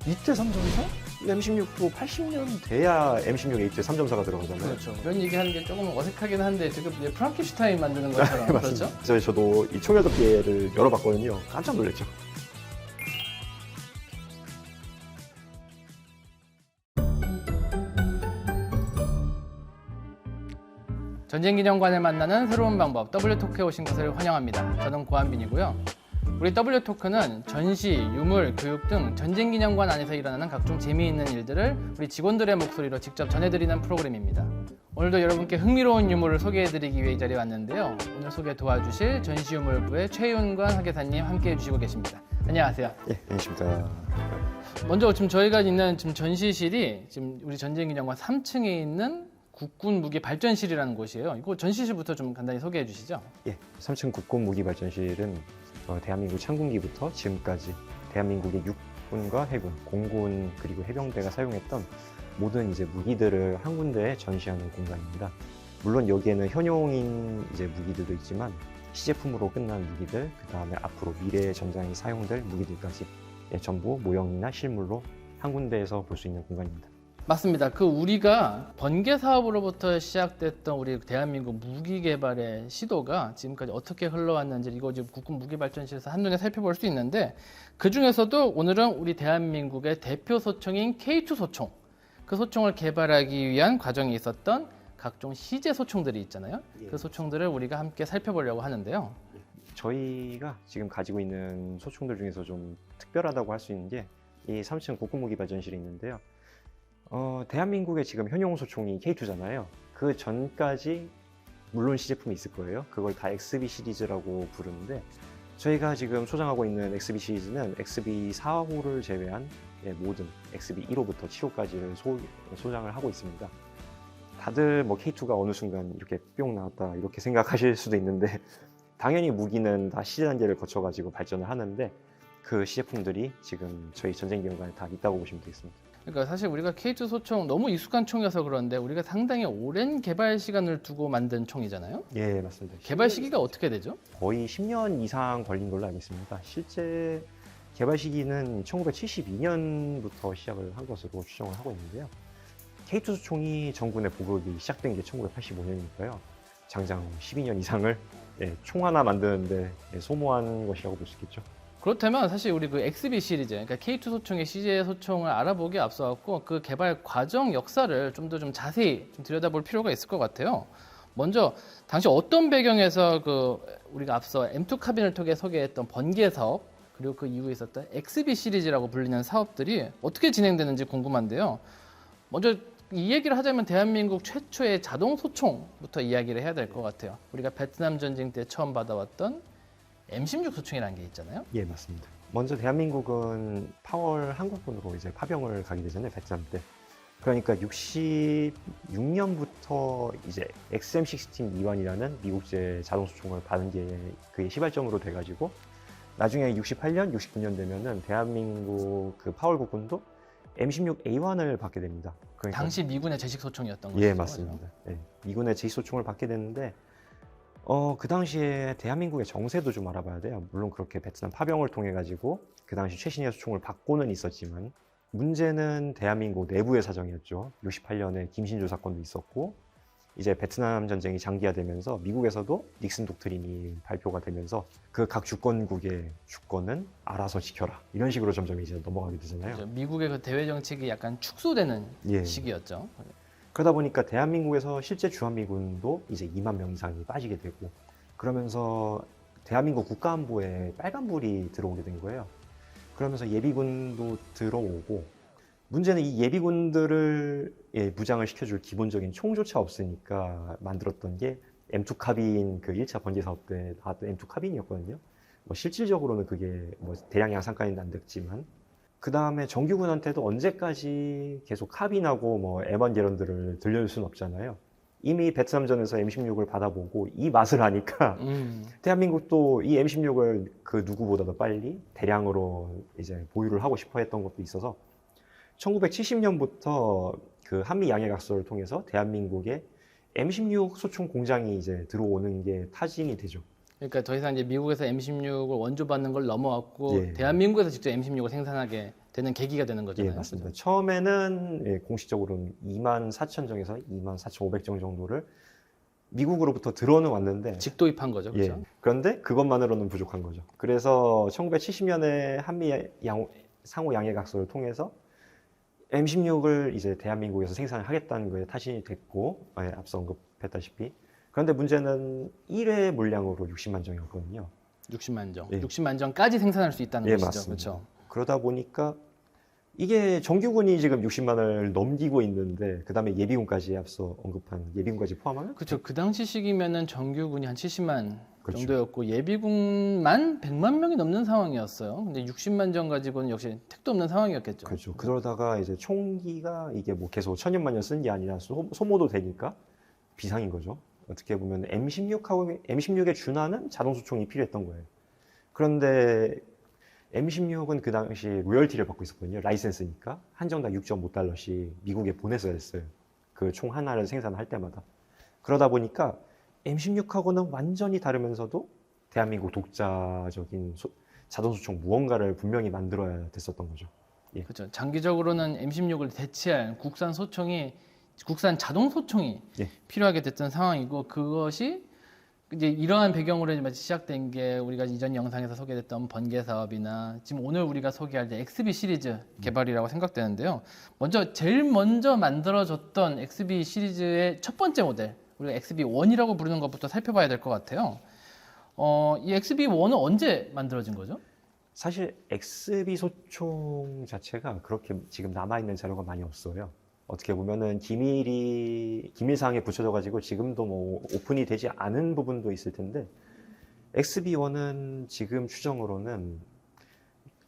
이때 3점사? M16도 80년 돼야 M16A2에 3점사가 들어가잖아요. 그렇죠. 이런 얘기하는 게 조금 어색하긴 한데 지금 이제 프랑켄슈타인 만드는 것처럼 그렇죠? 저도 이 총열접기를 열어봤거든요. 깜짝 놀랐죠. 전쟁기념관을 만나는 새로운 방법 W토크에 오신 것을 환영합니다. 저는 고한빈이고요. 우리 W토크는 전시, 유물, 교육 등 전쟁기념관 안에서 일어나는 각종 재미있는 일들을 우리 직원들의 목소리로 직접 전해드리는 프로그램입니다. 오늘도 여러분께 흥미로운 유물을 소개해드리기 위해 이 자리에 왔는데요. 오늘 소개 도와주실 전시유물부의 최윤관 학예사님 함께해 주시고 계십니다. 안녕하세요. 예, 안녕하십니까. 먼저 지금 저희가 있는 지금 전시실이 지금 우리 전쟁기념관 3층에 있는 국군 무기 발전실이라는 곳이에요. 이거 전시실부터 좀 간단히 소개해 주시죠. 예, 3층 국군 무기 발전실은 대한민국 창군기부터 지금까지 대한민국의 육군과 해군, 공군 그리고 해병대가 사용했던 모든 이제 무기들을 한 군데에 전시하는 공간입니다. 물론 여기에는 현용인 이제 무기들도 있지만 시제품으로 끝난 무기들, 그 다음에 앞으로 미래 전장에 사용될 무기들까지 전부 모형이나 실물로 한 군데에서 볼 수 있는 공간입니다. 맞습니다. 그 우리가 번개 사업으로부터 시작됐던 우리 대한민국 무기 개발의 시도가 지금까지 어떻게 흘러왔는지 이거 지금 국군 무기 발전실에서 한눈에 살펴볼 수 있는데 그 중에서도 오늘은 우리 대한민국의 대표 소총인 K2 소총, 그 소총을 개발하기 위한 과정이 있었던 각종 시제 소총들이 있잖아요. 그 소총들을 우리가 함께 살펴보려고 하는데요. 저희가 지금 가지고 있는 소총들 중에서 좀 특별하다고 할 수 있는 게 이 3층 국군 무기 발전실이 있는데요. 대한민국의 지금 현용 소총이 K2잖아요. 그 전까지 물론 시제품이 있을 거예요. 그걸 다 XB 시리즈라고 부르는데 저희가 지금 소장하고 있는 XB 시리즈는 XB 4호를 제외한 모든 XB 1호부터 7호까지를 소장을 하고 있습니다. 다들 뭐 K2가 어느 순간 이렇게 뿅 나왔다 이렇게 생각하실 수도 있는데 당연히 무기는 다 시제 단계를 거쳐가지고 발전을 하는데 그 시제품들이 지금 저희 전쟁기념관에 다 있다고 보시면 되겠습니다. 그러니까 사실 우리가 K2 소총 너무 익숙한 총이어서 그런데 우리가 상당히 오랜 개발 시간을 두고 만든 총이잖아요. 예, 맞습니다. 개발 시기가 어떻게 되죠? 거의 10년 이상 걸린 걸로 알고 있습니다. 실제 개발 시기는 1972년부터 시작을 한 것으로 추정을 하고 있는데요. K2 소총이 전군에 보급이 시작된 게 1985년이니까요. 장장 12년 이상을 총 하나 만드는데 소모한 것이라고 볼 수 있겠죠. 그렇다면 사실 우리 그 XB 시리즈, 그러니까 K2 소총의 시제 소총을 알아보기에 앞서갖고 그 개발 과정 역사를 좀 더 좀 자세히 좀 들여다볼 필요가 있을 것 같아요. 먼저 당시 어떤 배경에서 그 우리가 앞서 M2 카빈을 통해 소개했던 번개 사업 그리고 그 이후에 있었던 XB 시리즈라고 불리는 사업들이 어떻게 진행되는지 궁금한데요. 먼저 이 얘기를 하자면 대한민국 최초의 자동 소총부터 이야기를 해야 될 것 같아요. 우리가 베트남 전쟁 때 처음 받아왔던 M16 소총이라는 게 있잖아요. 예, 맞습니다. 먼저 대한민국은 8월 한국군으로 이제 파병을 가게 되잖아요, 베트남 때. 그러니까 66년부터 이제 XM16 E1이라는 미국제 자동소총을 받은 게 그게 시발점으로 돼가지고 나중에 68년, 69년 되면은 대한민국 그 8월 국군도 M16A1을 받게 됩니다. 그러니까 당시 미군의 제식 소총이었던 거죠. 예, 맞습니다. 예, 미군의 제식소총을 받게 됐는데 그 당시에 대한민국의 정세도 좀 알아봐야 돼요. 물론 그렇게 베트남 파병을 통해 가지고 그 당시 최신의 소총을 받고는 있었지만 문제는 대한민국 내부의 사정이었죠. 68년에 김신조 사건도 있었고 이제 베트남 전쟁이 장기화되면서 미국에서도 닉슨 독트린이 발표가 되면서 그 각 주권국의 주권은 알아서 지켜라 이런 식으로 점점 이제 넘어가게 되잖아요. 그렇죠. 미국의 그 대외 정책이 약간 축소되는 예. 시기였죠. 그러다 보니까 대한민국에서 실제 주한미군도 이제 2만 명 이상이 빠지게 되고 그러면서 대한민국 국가안보에 빨간불이 들어오게 된 거예요. 그러면서 예비군도 들어오고 문제는 이 예비군들을 무장을 시켜줄 기본적인 총조차 없으니까 만들었던 게 M2 카빈 그 1차 번개 사업 때 나왔던 M2 카빈이었거든요. 뭐 실질적으로는 그게 뭐 대량 양산까지는 안 됐지만 그 다음에 정규군한테도 언제까지 계속 카빈하고 뭐 에반게런들을 들려줄 수는 없잖아요. 이미 베트남전에서 M16을 받아보고 이 맛을 아니까 대한민국도 이 M16을 그 누구보다도 빨리 대량으로 이제 보유를 하고 싶어 했던 것도 있어서 1970년부터 그 한미 양해각서를 통해서 대한민국에 M16 소총 공장이 이제 들어오는 게 타진이 되죠. 그러니까 더 이상 이제 미국에서 M16을 원조 받는 걸 넘어왔고 예. 대한민국에서 직접 M16을 생산하게 되는 계기가 되는 예, 거잖아요. 맞습니다. 처음에는 예, 공식적으로는 24,000정에서 24,500정 정도를 미국으로부터 들어는 왔는데 직도입한 거죠. 예, 그렇죠? 그런데 그것만으로는 부족한 거죠. 그래서 1970년에 상호 양해각서를 통해서 M16을 이제 대한민국에서 생산을 하겠다는 거에 타신이 됐고, 예, 앞서 언급했다시피. 그런데 문제는 1회 물량으로 60만 정이었거든요. 60만 정. 예. 60만 정까지 생산할 수 있다는 예, 것이죠. 맞습니다. 그렇죠? 그러다 보니까 이게 정규군이 지금 60만을 넘기고 있는데, 그 다음에 예비군까지 앞서 언급한 예비군까지 포함하면 그렇죠. 그 당시 시기면은 정규군이 한 70만 그렇죠. 정도였고 예비군만 100만 명이 넘는 상황이었어요. 근데 60만 정 가지고는 역시 택도 없는 상황이었겠죠. 그렇죠. 그러다가 이제 총기가 이게 뭐 계속 천년만년 쓴 게 아니라 소모도 되니까 비상인 거죠. 어떻게 보면 M16에 준하는 자동수총이 필요했던 거예요. 그런데 M16은 그 당시 로열티를 받고 있었거든요. 라이센스니까 한정당 6.5달러씩 미국에 보내서야 했어요. 그 총 하나를 생산할 때마다. 그러다 보니까 M16하고는 완전히 다르면서도 대한민국 독자적인 자동수총 무언가를 분명히 만들어야 됐었던 거죠. 예. 그렇죠. 장기적으로는 M16을 대체할 국산 자동 소총이 예. 필요하게 됐던 상황이고 그것이 이제 이러한 배경으로 이제 시작된 게 우리가 이전 영상에서 소개됐던 번개 사업이나 지금 오늘 우리가 소개할 때 XB 시리즈 개발이라고 생각되는데요. 제일 먼저 만들어졌던 XB 시리즈의 첫 번째 모델, 우리가 XB1이라고 부르는 것부터 살펴봐야 될 것 같아요. 이 XB1은 언제 만들어진 거죠? 사실 XB 소총 자체가 그렇게 지금 남아있는 자료가 많이 없어요. 어떻게 보면은 기밀사항에 붙여져가지고 지금도 뭐 오픈이 되지 않은 부분도 있을 텐데 XB1은 지금 추정으로는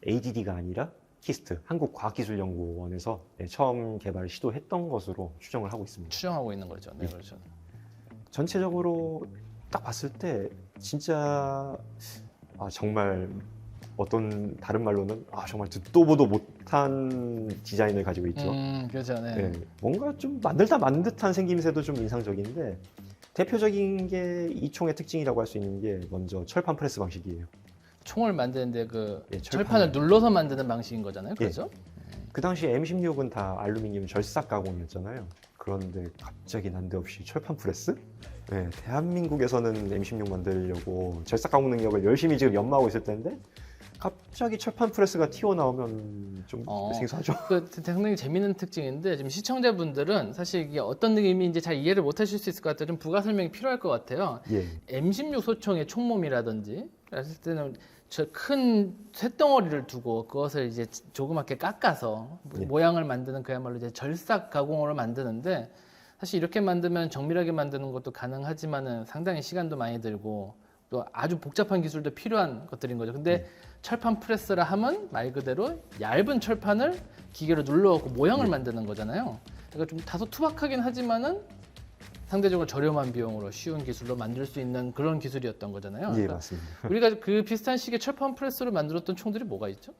ADD가 아니라 키스트, 한국과학기술연구원에서 처음 개발을 시도했던 것으로 추정을 하고 있습니다. 추정하고 있는 거죠. 네, 예. 그렇죠. 전체적으로 딱 봤을 때 진짜 정말 어떤 다른 말로는 정말 듣도 보도 못한 디자인을 가지고 있죠. 그렇죠. 네. 네, 뭔가 좀 만들다 만 듯한 생김새도 좀 인상적인데 대표적인 게 이 총의 특징이라고 할 수 있는 게 먼저 철판 프레스 방식이에요. 총을 만드는데 그 예, 철판을 눌러서 만드는 방식인 거잖아요. 그렇죠? 그 당시 M16은 다 알루미늄 절삭 가공이었잖아요. 그런데 갑자기 난데없이 철판 프레스? 네, 대한민국에서는 M16 만들려고 절삭 가공 능력을 열심히 지금 연마하고 있을 텐데 갑자기 철판 프레스가 튀어나오면 좀 생소하죠. 그 상당히 재미있는 특징인데 지금 시청자분들은 사실 이게 어떤 의미인지 잘 이해를 못하실 수 있을 것 같아요. 좀 부가 설명이 필요할 것 같아요. 예. M16 소총의 총몸이라든지 했을 때는 저 큰 쇳덩어리를 두고 그것을 이제 조그맣게 깎아서 예. 모양을 만드는 그야말로 이제 절삭 가공으로 만드는데 사실 이렇게 만들면 정밀하게 만드는 것도 가능하지만은 상당히 시간도 많이 들고 또 아주 복잡한 기술도 필요한 것들인 거죠. 근데 철판 프레스라 하면 말 그대로 얇은 철판을 기계로 눌러갖고 모양을 만드는 거잖아요. 그러니까 좀 다소 투박하긴 하지만은 상대적으로 저렴한 비용으로 쉬운 기술로 만들 수 있는 그런 기술이었던 거잖아요. 예, 그러니까 맞습니다. 우리가 그 비슷한 시기에 철판 프레스로 만들었던 총들이 뭐가 있죠?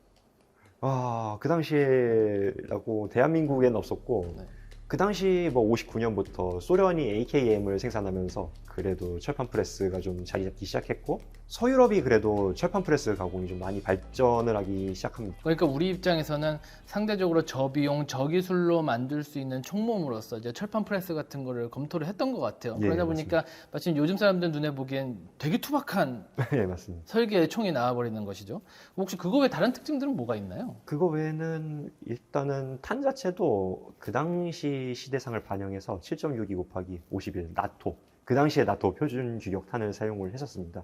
그 당시에라고 대한민국에는 없었고 네. 그 당시 뭐 59년부터 소련이 AKM을 생산하면서 그래도 철판 프레스가 좀 자리 잡기 시작했고 서유럽이 그래도 철판 프레스 가공이 좀 많이 발전을 하기 시작합니다. 그러니까 우리 입장에서는 상대적으로 저비용, 저기술로 만들 수 있는 총몸으로서 이제 철판 프레스 같은 거를 검토를 했던 것 같아요. 예, 그러다 보니까 마침 요즘 사람들 눈에 보기엔 되게 투박한 예, 맞습니다. 설계의 총이 나와버리는 것이죠. 혹시 그거 외에 다른 특징들은 뭐가 있나요? 그거 외에는 일단은 탄 자체도 그 당시 시대상을 반영해서 7.62 곱하기 51 나토 그 당시에 나토 표준 규격 탄을 사용을 했었습니다.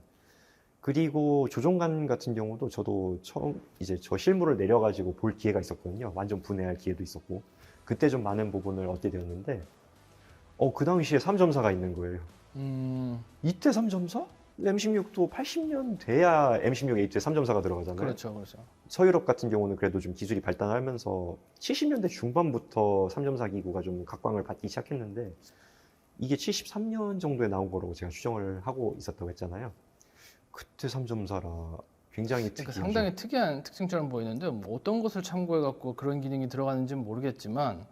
그리고 조종관 같은 경우도 저도 처음 이제 저 실물을 내려가지고 볼 기회가 있었거든요. 완전 분해할 기회도 있었고 그때 좀 많은 부분을 얻게 되었는데 그 당시에 3.4가 있는 거예요. 이때 3.4? M16도 80년 돼야 M16A2에 3.4가 들어가잖아요. 그렇죠, 그렇죠. 서유럽 같은 경우는 그래도 좀 기술이 발달하면서 70년대 중반부터 3.4 기구가 좀 각광을 받기 시작했는데 이게 73년 정도에 나온 거라고 제가 추정을 하고 있었다고 했잖아요. 그때 3.4라 굉장히 그러니까 특이하죠. 상당히 특이한 특징처럼 보이는데 뭐 어떤 것을 참고해갖고 그런 기능이 들어가는지는 모르겠지만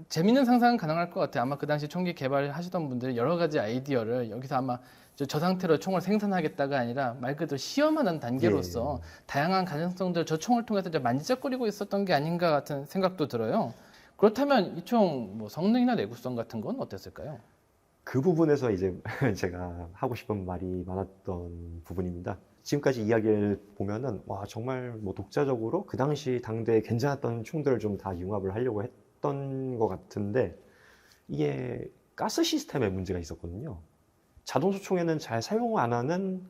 재밌는 상상은 가능할 것 같아요. 아마 그 당시 총기 개발하시던 분들이 여러 가지 아이디어를 여기서 아마 저 상태로 총을 생산하겠다가 아니라 말 그대로 시험하는 단계로서 다양한 가능성들 저 총을 통해서 이제 만지작거리고 있었던 게 아닌가 같은 생각도 들어요. 그렇다면 이 총 뭐 성능이나 내구성 같은 건 어땠을까요? 그 부분에서 이제 제가 하고 싶은 말이 많았던 부분입니다. 지금까지 이야기를 보면은 와 정말 뭐 독자적으로 그 당시 당대에 괜찮았던 총들을 좀 다 융합을 하려고 했던 것 같은데 이게 가스 시스템에 문제가 있었거든요. 자동 소총에는 잘 사용 안 하는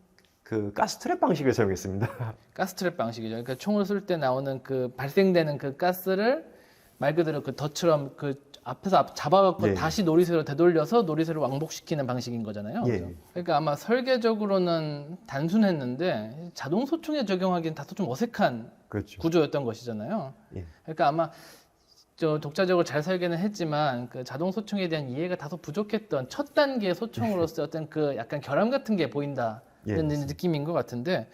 그 가스 트랩 방식을 사용했습니다. 가스 트랩 방식이죠. 그러니까 총을 쏠 때 나오는 그 발생되는 그 가스를 말 그대로 그 덫처럼 그 앞에서 잡아갖고 예. 다시 노리쇠로 되돌려서 노리쇠를 왕복시키는 방식인 거잖아요. 예. 그죠? 그러니까 아마 설계적으로는 단순했는데 자동 소총에 적용하기엔 다소 좀 어색한 그렇죠. 구조였던 것이잖아요. 예. 그러니까 아마 저 독자적으로 잘 설계는 했지만 그 자동 소총에 대한 이해가 다소 부족했던 첫 단계 소총으로서 어떤 그 약간 결함 같은 게 보인다는 예, 맞습니다. 느낌인 것 같은데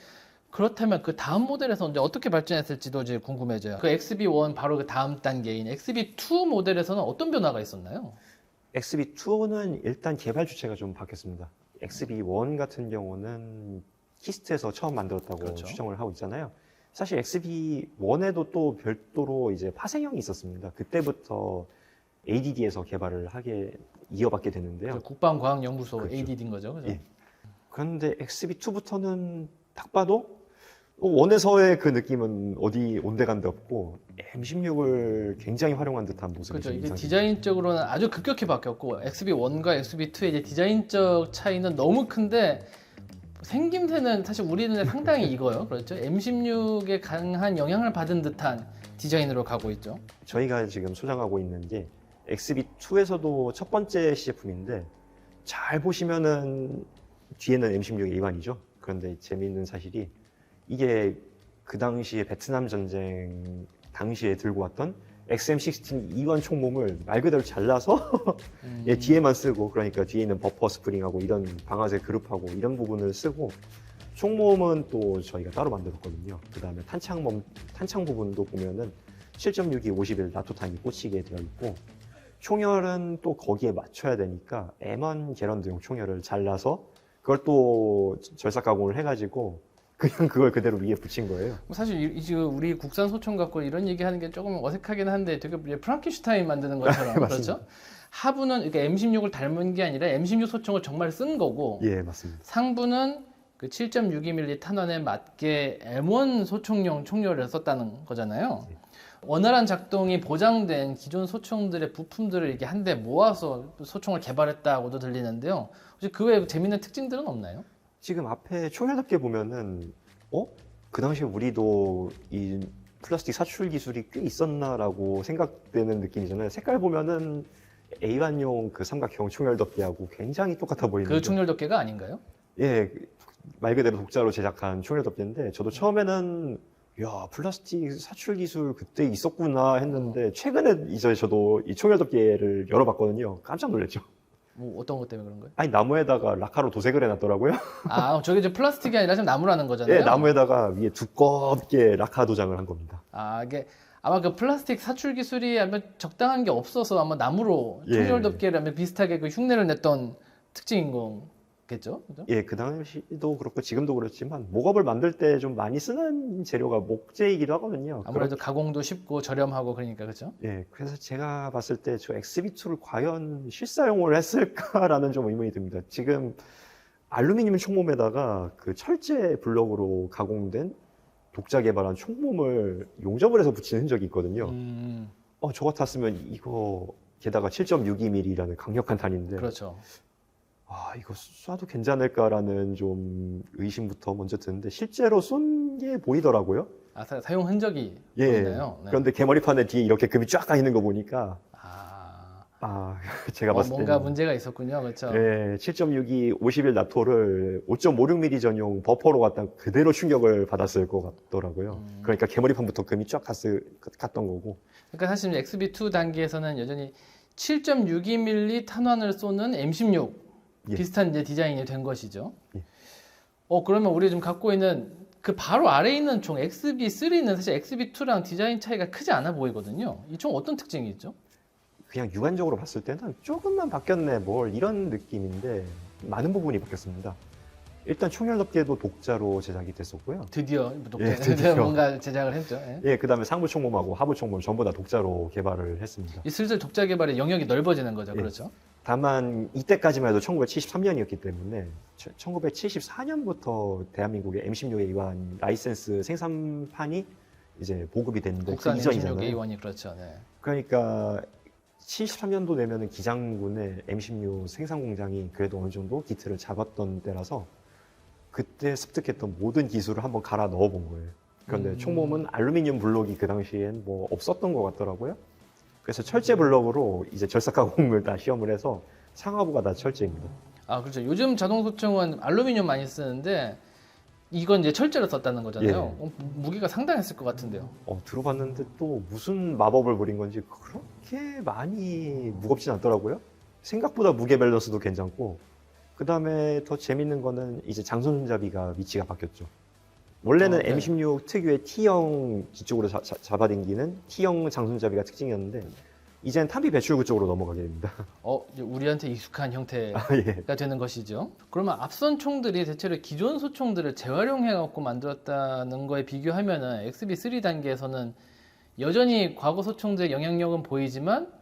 그렇다면 그 다음 모델에서 이제 어떻게 발전했을지도 이제 궁금해져요. 그 XB1 바로 그 다음 단계인 XB2 모델에서는 어떤 변화가 있었나요? XB2는 일단 개발 주체가 좀 바뀌었습니다. XB1 같은 경우는 키스트에서 처음 만들었다고 그렇죠. 추정을 하고 있잖아요. 사실 XB1에도 또 별도로 이제 파생형이 있었습니다. 그때부터 ADD에서 개발을 이어받게 됐는데요. 그 국방과학연구소 그렇죠. ADD인 거죠, 그죠? 예. 그런데 XB2부터는 딱 봐도 원에서의 그 느낌은 어디 온데간데 없고 M16을 굉장히 활용한 듯한 모습이 그렇죠. 좀 이게 인상적이에요. 디자인적으로는 아주 급격히 바뀌었고 XB1과 XB2의 이제 디자인적 차이는 너무 큰데 생김새는 사실 우리 눈에 상당히 익어요. 그렇죠. M16에 강한 영향을 받은 듯한 디자인으로 가고 있죠. 저희가 지금 소장하고 있는 게 XB2에서도 첫 번째 시제품인데 잘 보시면은 뒤에는 M16 A1이죠. 그런데 재미있는 사실이 이게 그 당시에 베트남 전쟁 당시에 들고 왔던 XM16 E1 총몸을 말 그대로 잘라서 얘 뒤에만 쓰고 그러니까 뒤에 있는 버퍼 스프링하고 이런 방아쇠 그룹하고 이런 부분을 쓰고 총몸은 또 저희가 따로 만들었거든요. 그 다음에 탄창 부분도 보면은 7.62 51 나토 탄이 꽂히게 되어 있고 총열은 또 거기에 맞춰야 되니까 M1 게런드용 총열을 잘라서 그걸 또 절삭 가공을 해가지고 그냥 그걸 그대로 위에 붙인 거예요. 사실 지금 우리 국산 소총 갖고 이런 얘기하는 게 조금 어색하긴 한데 되게 프랑켄슈타인 만드는 것처럼 그렇죠? 하부는 이렇게 M16을 닮은 게 아니라 M16 소총을 정말 쓴 거고 예, 맞습니다. 상부는 그 7.62mm 탄환에 맞게 M1 소총용 총열을 썼다는 거잖아요. 원활한 작동이 보장된 기존 소총들의 부품들을 이렇게 한데 모아서 소총을 개발했다고도 들리는데요. 혹시 그 외에 재밌는 특징들은 없나요? 지금 앞에 총열답게 보면은 그 당시에 우리도 이 플라스틱 사출 기술이 꽤 있었나라고 생각되는 느낌이잖아요. 색깔 보면은 A1용 그 삼각형 총열덮개하고 굉장히 똑같아 보이는데 그 총열 덮개가 아닌가요? 예, 말 그대로 독자로 제작한 총열덮개인데 저도 처음에는 야 플라스틱 사출 기술 그때 있었구나 했는데 최근에 이제 저도 이 총열덮개를 열어봤거든요. 깜짝 놀랐죠. 뭐 어떤 것 때문에 그런 거예요? 아니 나무에다가 라카로 도색을 해놨더라고요. 아, 저게 이제 플라스틱이 아니라 지금 나무라는 거잖아요. 예, 나무에다가 위에 두껍게 라카 도장을 한 겁니다. 아, 이게 아마 그 플라스틱 사출 기술이 아마 적당한 게 없어서 아마 나무로 예. 총열 덮개를 아마 비슷하게 그 흉내를 냈던 특징인 거겠죠? 그죠? 예, 그 당시도 그렇고 지금도 그렇지만 목업을 만들 때 좀 많이 쓰는 재료가 목재이기도 하거든요. 아무래도 가공도 쉽고 저렴하고 그러니까 그죠? 예, 그래서 제가 봤을 때 저 XB2를 과연 실사용을 했을까라는 좀 의문이 듭니다. 지금 알루미늄 총몸에다가 그 철제 블럭으로 가공된 독자 개발한 총몸을 용접을 해서 붙인 흔적이 있거든요. 저 같았으면 이거 게다가 7.62mm라는 강력한 탄인데 그렇죠. 이거 쏴도 괜찮을까라는 좀 의심부터 먼저 드는데 실제로 쏜 게 보이더라고요. 아, 사용 흔적이 예. 보이나요? 네. 그런데 개머리판에 뒤에 이렇게 금이 쫙 가 있는 거 보니까 제가 봤을 때는 뭔가 문제가 있었군요. 그렇죠? 예, 7.62 51 나토를 5.56mm 전용 버퍼로 갖다 그대로 충격을 받았을 것 같더라고요. 그러니까 개머리판부터 금이 쫙 갔던 거고. 그러니까 사실 XB2 단계에서는 여전히 7.62mm 탄환을 쏘는 M16 예. 비슷한 이제 디자인이 된 것이죠. 예. 그러면 우리 지금 갖고 있는 그 바로 아래에 있는 총 XB3는 사실 XB2랑 디자인 차이가 크지 않아 보이거든요. 이 총 어떤 특징이 있죠? 그냥 육안적으로 봤을 때는 조금만 바뀌었네 뭘 이런 느낌인데 많은 부분이 바뀌었습니다. 일단 총열덮개도 독자로 제작이 됐었고요. 드디어 예, 드디어. 뭔가 제작을 했죠. 예. 예, 그다음에 상부총몸하고 하부총몸 전부 다 독자로 개발을 했습니다. 이 슬슬 독자 개발의 영역이 넓어지는 거죠. 예. 그렇죠. 다만 이때까지만 해도 1973년이었기 때문에 1974년부터 대한민국의 M16A1 라이센스 생산판이 이제 보급이 됐는데 그 국산 이전이잖아요. M16A1이 그렇죠. 네. 그러니까 73년도 되면은 기장군의 M16 생산 공장이 그래도 어느 정도 기틀을 잡았던 때라서 그때 습득했던 모든 기술을 한번 갈아 넣어 본 거예요. 그런데 총몸은 알루미늄 블록이 그 당시엔 뭐 없었던 것 같더라고요. 그래서 철제 블록으로 이제 절삭 가공을 다 시험을 해서 상하부가 다 철제입니다. 아, 그렇죠. 요즘 자동 소총은 알루미늄 많이 쓰는데 이건 이제 철제로 썼다는 거잖아요. 무게가 상당했을 것 같은데요. 들어봤는데 또 무슨 마법을 부린 건지 그렇게 많이 무겁진 않더라고요. 생각보다 무게 밸런스도 괜찮고, 그 다음에 더 재밌는 거는 이제 장손잡이가 위치가 바뀌었죠. 원래는 네. M16 특유의 T형 뒤쪽으로 잡아당기는 T형 장손잡이가 특징이었는데, 이제는 탐비 배출구 쪽으로 넘어가게 됩니다. 이제 우리한테 익숙한 형태가 예. 되는 것이죠. 그러면 앞선 총들이 대체로 기존 소총들을 재활용해 갖고 만들었다는 거에 비교하면은 XB3 단계에서는 여전히 과거 소총들의 영향력은 보이지만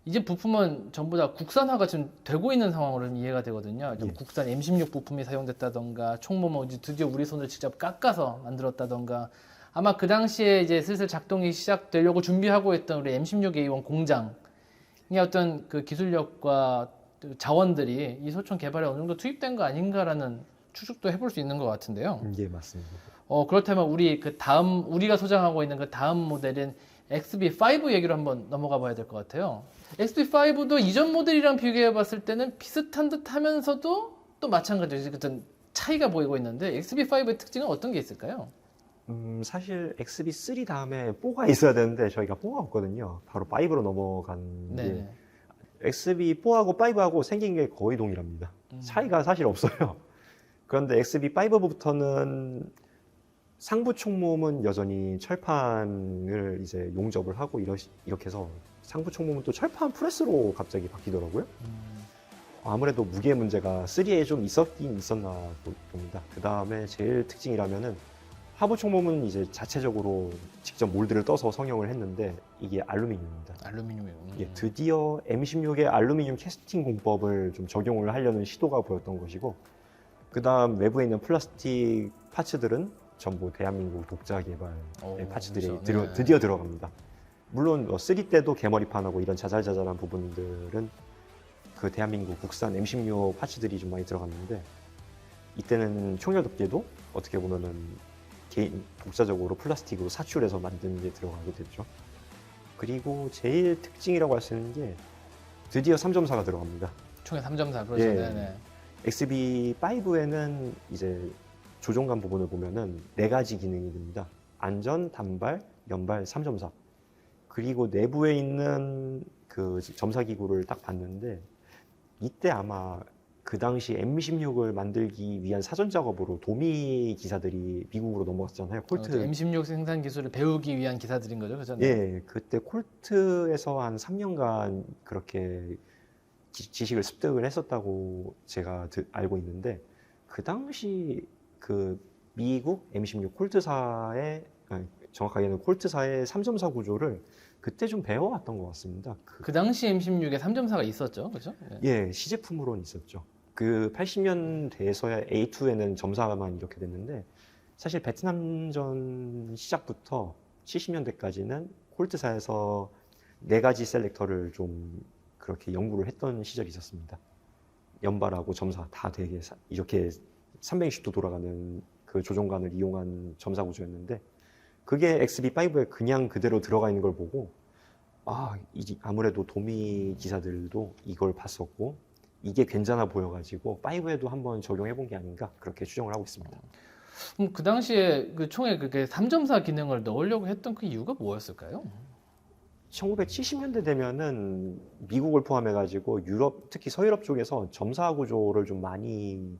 이제 부품은 전부 다 국산화가 지금 되고 있는 상황으로 좀 이해가 되거든요. 좀 예. 국산 M16 부품이 사용됐다던가 총몸은 이제 드디어 우리 손을 직접 깎아서 만들었다던가 아마 그 당시에 이제 슬슬 작동이 시작되려고 준비하고 있던 우리 M16A1 공장의 어떤 그 기술력과 자원들이 이 소총 개발에 어느 정도 투입된 거 아닌가라는 추측도 해볼 수 있는 것 같은데요. 예, 맞습니다. 그렇다면 우리 그 다음 우리가 소장하고 있는 그 다음 모델인 XB5 얘기로 한번 넘어가 봐야 될 것 같아요. XB5도 이전 모델이랑 비교해 봤을 때는 비슷한 듯 하면서도 또 마찬가지로 어떤 차이가 보이고 있는데 XB5의 특징은 어떤 게 있을까요? 사실 XB3 다음에 4가 있어야 되는데 저희가 4가 없거든요. 바로 5로 넘어간 게 네. XB4하고 5하고 생긴 게 거의 동일합니다. 차이가 사실 없어요. 그런데 XB5부터는 상부 총몸은 여전히 철판을 이제 용접을 하고 이렇게 해서 상부 총몸은 또 철판 프레스로 갑자기 바뀌더라고요. 아무래도 무게 문제가 3에 좀 있었긴 있었나 봅니다. 그 다음에 제일 특징이라면은 하부 총몸은 이제 자체적으로 직접 몰드를 떠서 성형을 했는데 이게 알루미늄입니다. 알루미늄이요. 예, 드디어 M16의 알루미늄 캐스팅 공법을 좀 적용을 하려는 시도가 보였던 것이고, 그 다음 외부에 있는 플라스틱 파츠들은 전부 대한민국 독자 개발의 파츠들이 그렇죠. 네. 드디어 들어갑니다. 물론 3 때도 개머리판하고 이런 자잘자잘한 부분들은 그 대한민국 국산 M16 파츠들이 좀 많이 들어갔는데, 이때는 총열덮개도 어떻게 보면은 개인 독자적으로 플라스틱으로 사출해서 만든 게 들어가게 됐죠. 그리고 제일 특징이라고 할 수 있는 게 드디어 3.4가 들어갑니다. 총에 3.4 그렇죠. 예. 네네. XB5에는 이제 조종관 부분을 보면은 4가지 기능이 됩니다. 안전, 단발, 연발, 3.4. 그리고 내부에 있는 그 점사기구를 딱 봤는데, 이때 아마 그 당시 M16을 만들기 위한 사전 작업으로 도미 기사들이 미국으로 넘어갔잖아요. 콜트. M16 생산 기술을 배우기 위한 기사들인 거죠, 그죠? 예, 그때 콜트에서 한 3년간 그렇게 지식을 습득을 했었다고 제가 알고 있는데, 그 당시 그 미국 M16 콜트사의, 정확하게는 콜트사의 3.4 구조를 그때 좀 배워왔던 것 같습니다. 그 당시 M16에 3.4가 있었죠, 그죠? 예, 시제품으로는 있었죠. 그 80년대에서야 A2에는 점사만 이렇게 됐는데, 사실 베트남전 시작부터 70년대까지는 콜트사에서 4가지 셀렉터를 좀 그렇게 연구를 했던 시절이 있었습니다. 연발하고 점사 다 되게 이렇게 360도 돌아가는 그 조종관을 이용한 점사 구조였는데, 그게 XB5에 그냥 그대로 들어가 있는 걸 보고, 아무래도 도미 기사들도 이걸 봤었고 이게 괜찮아 보여가지고 5에도 한번 적용해 본 게 아닌가 그렇게 추정을 하고 있습니다. 그럼 그 당시에 그 총에 그게 3.4 기능을 넣으려고 했던 그 이유가 뭐였을까요? 1970년대 되면은 미국을 포함해가지고 유럽, 특히 서유럽 쪽에서 점사 구조를 좀 많이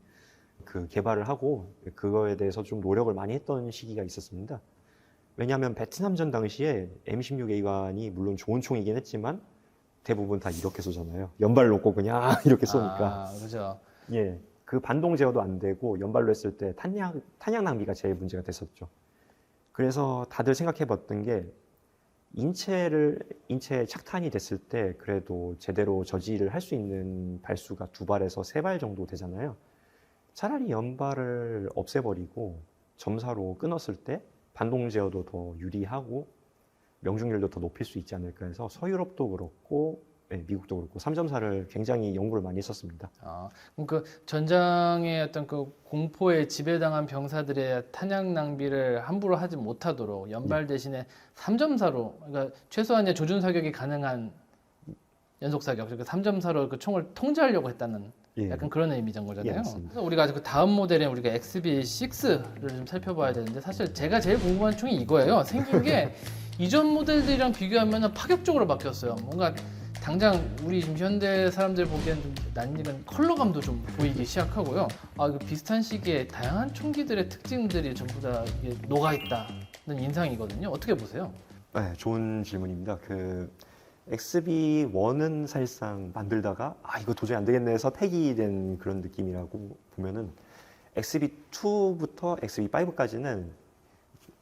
그 개발을 하고 그거에 대해서 좀 노력을 많이 했던 시기가 있었습니다. 왜냐하면 베트남전 당시에 M16A1이 물론 좋은 총이긴 했지만 대부분 다 이렇게 쏘잖아요. 연발 놓고 그냥 이렇게 쏘니까. 그죠. 예, 그 반동 제어도 안 되고 연발로 했을 때 탄약 낭비가 제일 문제가 됐었죠. 그래서 다들 생각해봤던 게 인체 착탄이 됐을 때 그래도 제대로 저지를 할 수 있는 발수가 2발에서 3발 정도 되잖아요. 차라리 연발을 없애버리고 점사로 끊었을 때 반동 제어도 더 유리하고 명중률도 더 높일 수 있지 않을까 해서 서유럽도 그렇고 미국도 그렇고 3.4를 굉장히 연구를 많이 했었습니다. 그럼 그 전장의 어떤 그 공포에 지배당한 병사들의 탄약 낭비를 함부로 하지 못하도록 연발 대신에 3.4로 그러니까 최소한의 조준 사격이 가능한 연속 사격, 그러니까 3.4로 그 총을 통제하려고 했다는 예. 약간 그런 의미인 거잖아요. 예, 맞습니다. 그래서 우리가 그 다음 모델인 우리가 XB6를 좀 살펴봐야 되는데 사실 제가 제일 궁금한 총이 이거예요. 생긴 게 이전 모델들이랑 비교하면 파격적으로 바뀌었어요. 뭔가 당장 우리 지금 현대 사람들 보기엔 좀 낯익은 컬러감도 좀 보이기 시작하고요. 이거 비슷한 시기에 다양한 총기들의 특징들이 전부 다 이게 녹아있다는 인상이거든요. 어떻게 보세요? 네, 좋은 질문입니다. XB1은 사실상 만들다가 이거 도저히 안 되겠네 해서 폐기된 그런 느낌이라고 보면은 XB2부터 XB5까지는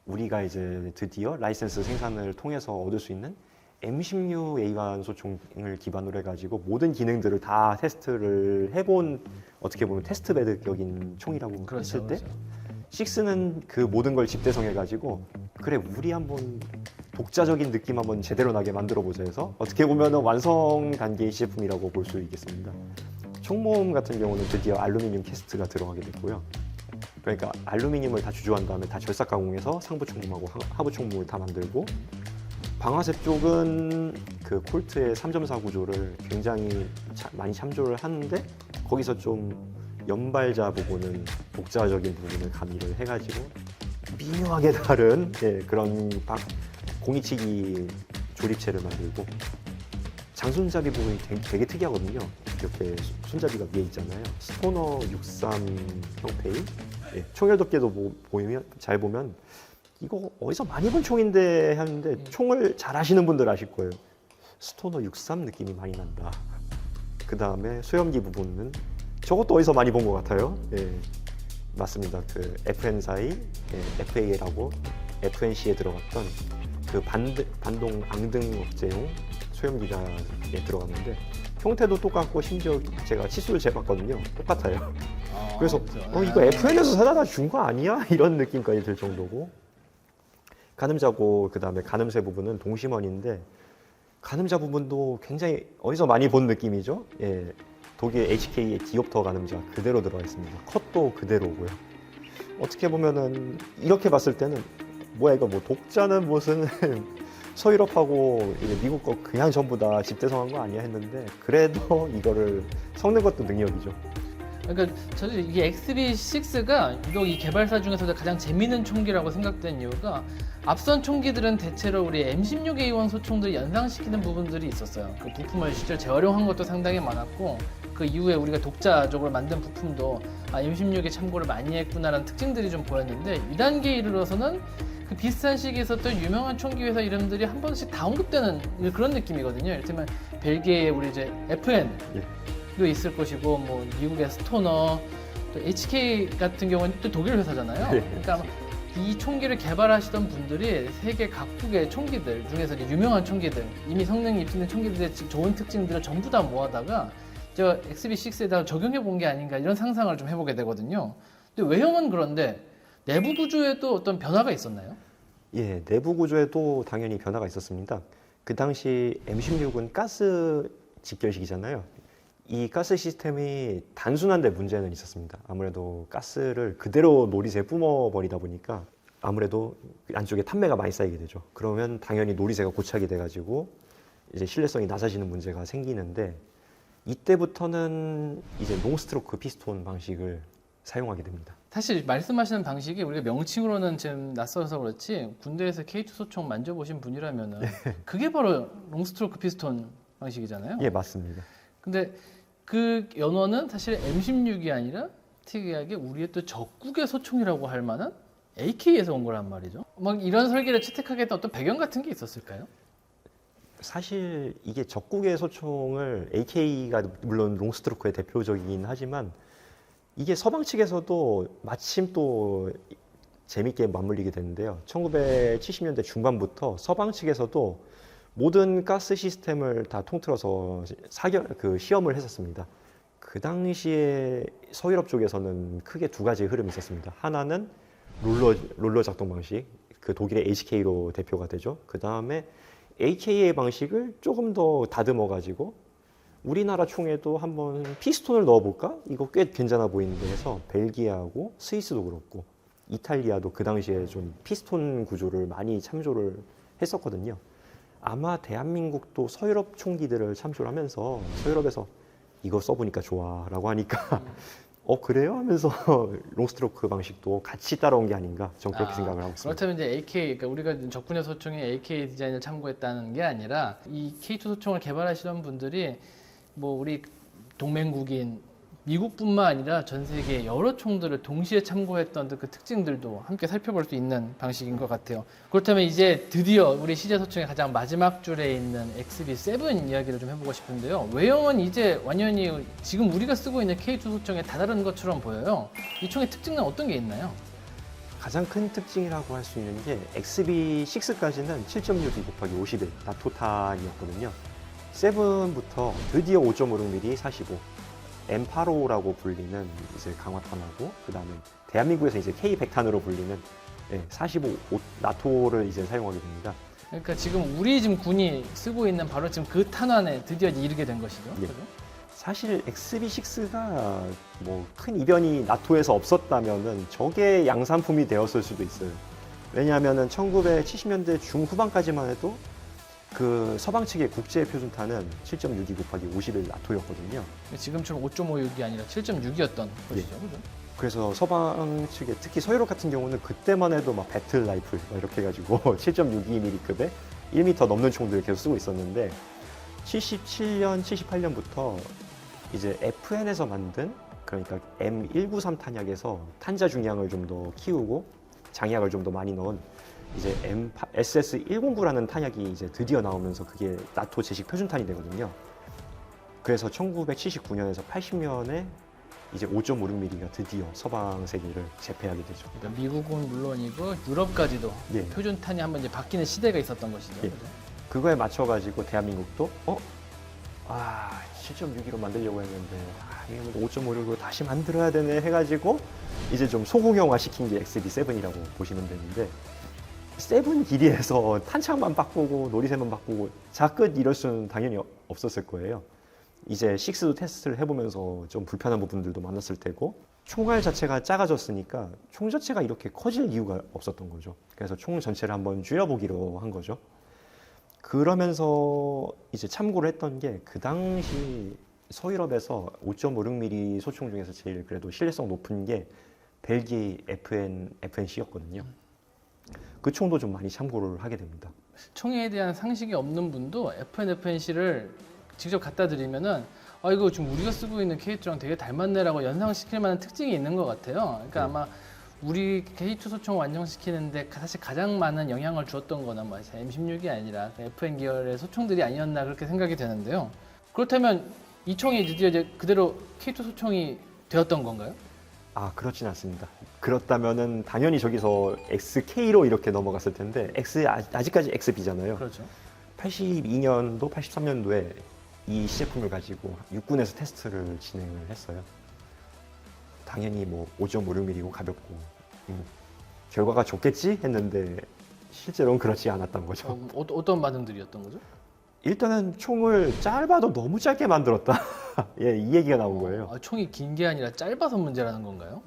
우리가 이제 드디어 라이센스 생산을 통해서 얻을 수 있는 M16A1 소총을 기반으로 해가지고 모든 기능들을 다 테스트를 해본 어떻게 보면 테스트베드격인 총이라고 했을 때 6는 그 모든 걸 집대성해가지고 그래 우리 한번 독자적인 느낌 한번 제대로 나게 만들어 보자 해서 어떻게 보면 완성 단계의 시제품이라고 볼 수 있겠습니다. 총모음 같은 경우는 드디어 알루미늄 캐스트가 들어가게 됐고요. 그러니까 알루미늄을 다 주조한 다음에 다 절삭 가공해서 상부 총모하고 하부 총모를 다 만들고 방아쇠 쪽은 그 콜트의 3.4 구조를 굉장히 많이 참조를 하는데 거기서 좀 연발자 부분은 독자적인 부분을 가미를 해가지고 미묘하게 다른 그런 공이치기 조립체를 만들고 장손잡이 부분이 되게 특이하거든요. 이렇게 손잡이가 위에 있잖아요. 스토너 63 형태의 총열덮개도 잘 보면 이거 어디서 많이 본 총인데 하는데 총을 잘 아시는 분들 아실 거예요. 스토너 63 느낌이 많이 난다. 그 다음에 소염기 부분은 저것도 어디서 많이 본 것 같아요. 맞습니다. 그 FN사의 FAL하고 FNC에 들어갔던 그 반동 앙등 억제용 소염기가 들어갔는데 형태도 똑같고 심지어 제가 치수를 재봤거든요. 똑같아요. 그래서 이거 FN에서 사다가 준 거 아니야? 이런 느낌까지 들 정도고 가늠자고 그 다음에 가늠쇠 부분은 동심원인데 가늠자 부분도 굉장히 어디서 많이 본 느낌이죠. 독일 HK의 디옵터 가늠자 그대로 들어가 있습니다. 컷도 그대로고요. 어떻게 보면은 이렇게 봤을 때는 뭐야 이거 뭐 독자는 무슨 서유럽하고 미국 거 그냥 전부 다 집대성한 거 아니야 했는데 그래도 이거를 섞는 것도 능력이죠. 그러니까 저도 이게 XB6가 유독 이 개발사 중에서도 가장 재미있는 총기라고 생각된 이유가 앞선 총기들은 대체로 우리 M16A1 소총들 연상시키는 부분들이 있었어요. 그 부품을 실제로 재활용한 것도 상당히 많았고 그 이후에 우리가 독자적으로 만든 부품도 M16에 참고를 많이 했구나라는 특징들이 좀 보였는데 2단계에 이르러서는 그 비슷한 시기에 있었던 유명한 총기 회사 이름들이 한 번씩 다 언급되는 그런 느낌이거든요. 이를테면 벨기에의 우리 이제 FN 도 있을 것이고 뭐 미국의 스토너 또 HK 같은 경우는 또 독일 회사잖아요. 그러니까 이 총기를 개발하시던 분들이 세계 각국의 총기들 중에서 이제 유명한 총기들 이미 성능이 입증된 총기들의 좋은 특징들을 전부 다 모아다가 저 XB6에다가 적용해 본 게 아닌가 이런 상상을 좀 해보게 되거든요. 근데 외형은 그런데 내부 구조에도 어떤 변화가 있었나요? 내부 구조에도 당연히 변화가 있었습니다. 그 당시 M16은 가스 직결식이잖아요. 이 가스 시스템이 단순한데 문제는 있었습니다. 아무래도 가스를 그대로 놀이새에 뿜어버리다 보니까 아무래도 안쪽에 탄매가 많이 쌓이게 되죠. 그러면 당연히 놀이새가 고착이 돼가지고 이제 신뢰성이 낮아지는 문제가 생기는데 이때부터는 이제 롱스트로크 피스톤 방식을 사용하게 됩니다. 사실 말씀하시는 방식이 우리가 명칭으로는 지금 낯설어서 그렇지 군대에서 K2 소총 만져보신 분이라면은 그게 바로 롱스트로크 피스톤 방식이잖아요. 맞습니다. 근데 그 연원은 사실 M16이 아니라 특이하게 우리의 또 적국의 소총이라고 할 만한 AK에서 온 거란 말이죠. 막 이런 설계를 채택하게 했던 어떤 배경 같은 게 있었을까요? 사실 이게 적국의 소총을 AK가 물론 롱스트로크의 대표적이긴 하지만 이게 서방 측에서도 마침 또 재밌게 맞물리게 됐는데요. 1970년대 중반부터 서방 측에서도 모든 가스 시스템을 다 통틀어서 시험을 했었습니다. 그 당시에 서유럽 쪽에서는 크게 두 가지 흐름이 있었습니다. 하나는 롤러 작동 방식, 그 독일의 HK로 대표가 되죠. 그 다음에 AK의 방식을 조금 더 다듬어 가지고 우리나라 총에도 한번 피스톤을 넣어볼까? 이거 꽤 괜찮아 보이는데 해서 벨기에하고 스위스도 그렇고 이탈리아도 그 당시에 좀 피스톤 구조를 많이 참조를 했었거든요. 아마 대한민국도 서유럽 총기들을 참조를 하면서 서유럽에서 이거 써보니까 좋아라고 하니까 그래요? 하면서 롱스트로크 방식도 같이 따라온 게 아닌가 저는 그렇게 생각을 하고 있습니다. 그렇다면 이제 AK, 그러니까 우리가 적분여 소총의 AK 디자인을 참고했다는 게 아니라 이 K2 소총을 개발하시던 분들이 뭐 우리 동맹국인 미국뿐만 아니라 전 세계 여러 총들을 동시에 참고했던 그 특징들도 함께 살펴볼 수 있는 방식인 것 같아요. 그렇다면 이제 드디어 우리 시제 소총의 가장 마지막 줄에 있는 XB7 이야기를 좀 해보고 싶은데요. 외형은 이제 완전히 지금 우리가 쓰고 있는 K2 소총에 다다른 것처럼 보여요. 이 총의 특징은 어떤 게 있나요? 가장 큰 특징이라고 할 수 있는 게 XB6까지는 7.62 곱하기 51 나토탄이었거든요. 7부터 드디어 5.56mm 45 M85라고 불리는 이제 강화탄하고 그다음에 대한민국에서 이제 K100탄으로 불리는 45 나토를 이제 사용하게 됩니다. 그러니까 지금 군이 쓰고 있는 바로 지금 그 탄환에 드디어 이르게 된 것이죠. 예. 그죠? 사실 XB6가 뭐 큰 이변이 나토에서 없었다면은 저게 양산품이 되었을 수도 있어요. 왜냐하면은 1970년대 중후반까지만 해도 그 서방 측의 국제 표준탄은 7.62 곱하기 51 나토였거든요. 지금처럼 5.56이 아니라 7.6이었던 것이죠. 그죠? 그래서 서방 측에 특히 서유럽 같은 경우는 그때만 해도 막 배틀 라이플 막 이렇게 해가지고 7.62mm급의 1m 넘는 총들을 계속 쓰고 있었는데 77년, 78년부터 이제 FN에서 만든 그러니까 M193 탄약에서 탄자 중량을 좀 더 키우고 장약을 좀 더 많이 넣은 이제 SS109라는 탄약이 이제 드디어 나오면서 그게 나토 제식 표준탄이 되거든요. 그래서 1979년에서 80년에 이제 5.56mm가 드디어 서방 세계를 제패하게 되죠. 그러니까 미국은 물론이고 유럽까지도 예. 표준탄이 한번 이제 바뀌는 시대가 있었던 것이죠. 예. 그죠? 그거에 맞춰가지고 대한민국도 7.62로 만들려고 했는데 이거 5.56으로 다시 만들어야 되네 해가지고 이제 좀 소공형화 시킨 게 XB7이라고 보시면 되는데 7 길이에서 탄창만 바꾸고 놀이새만 바꾸고 자끝 이럴 수는 당연히 없었을 거예요. 이제 6도 테스트를 해보면서 좀 불편한 부분들도 많았을 테고 총알 자체가 작아졌으니까 총 자체가 이렇게 커질 이유가 없었던 거죠. 그래서 총 전체를 한번 줄여보기로 한 거죠. 그러면서 이제 참고를 했던 게 그 당시 서유럽에서 5.56mm 소총 중에서 제일 그래도 신뢰성 높은 게 벨기에 FNC였거든요. 그 총도 좀 많이 참고를 하게 됩니다. 총에 대한 상식이 없는 분도 FNC를 직접 갖다 드리면은 이거 지금 우리가 쓰고 있는 K2랑 되게 닮았네라고 연상시킬 만한 특징이 있는 것 같아요. 그러니까 아마 우리 K2 소총을 완성시키는데 사실 가장 많은 영향을 주었던 거는 M16이 아니라 FN 계열의 소총들이 아니었나 그렇게 생각이 되는데요. 그렇다면 이 총이 드디어 이제 그대로 K2 소총이 되었던 건가요? 그렇진 않습니다. 그렇다면은 당연히 저기서 XK로 이렇게 넘어갔을 텐데 아직까지 XB잖아요. 그렇죠. 82년도, 83년도에 이 시제품을 가지고 육군에서 테스트를 진행을 했어요. 당연히 뭐 5.56mm고 가볍고 결과가 좋겠지 했는데 실제로는 그렇지 않았던 거죠. 어떤 반응들이었던 거죠? 일단은 총을 짧아도 너무 짧게 만들었다. 이 얘기가 나온 거예요. 총이 긴 게 아니라 짧아서 문제라는 건가요?